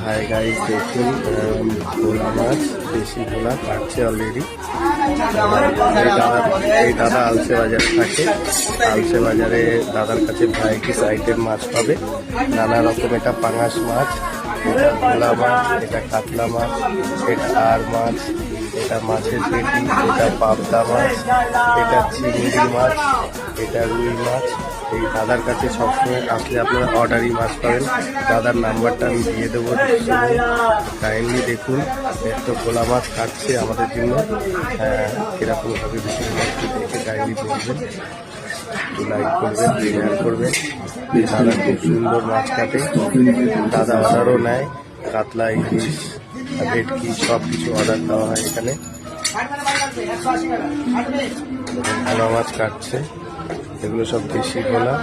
Hi guys, দেখুন ভোলা মাছ, দেশি ভোলা কাটছে অলরেডি। এই দাদা আলসে বাজারে থাকে। আলসে বাজারে দাদার কাছে ভ্যারাইটিস আইটেম মাছ পাবে, নানা রকম। এটা পাঙাশ মাছ, এটা ভোলা মাছ, এটা কাতলা মাছ, এটা আর মাছ, এটা মাছের পেটি, এটা পাবদা মাছ, এটা চিংড়ি মাছ, এটা রুই মাছ। এই দাদার কাছে সবসময় আসলে আপনারা অর্ডারই মাছ পাবেন। দাদার নাম্বারটা আমি দিয়ে দেবো, কাইন্ডলি দেখুন। একটা ভোলা মাছ কাটছে আমাদের জন্য। কীরকমভাবে বিশেষ মাছটি দেখে কাইন্ডলি বলবেন, লাইক করবেন, শেয়ার করবেন। দাদা খুব সুন্দর মাছ কাটে। দাদা অর্ডারও নেয়, কাতলা, ইলিশ, ভেটকি সব কিছু অর্ডার দেওয়া হয় এখানে। ভোলা মাছ কাটছে, এগুলো সব দেশি ভোলা।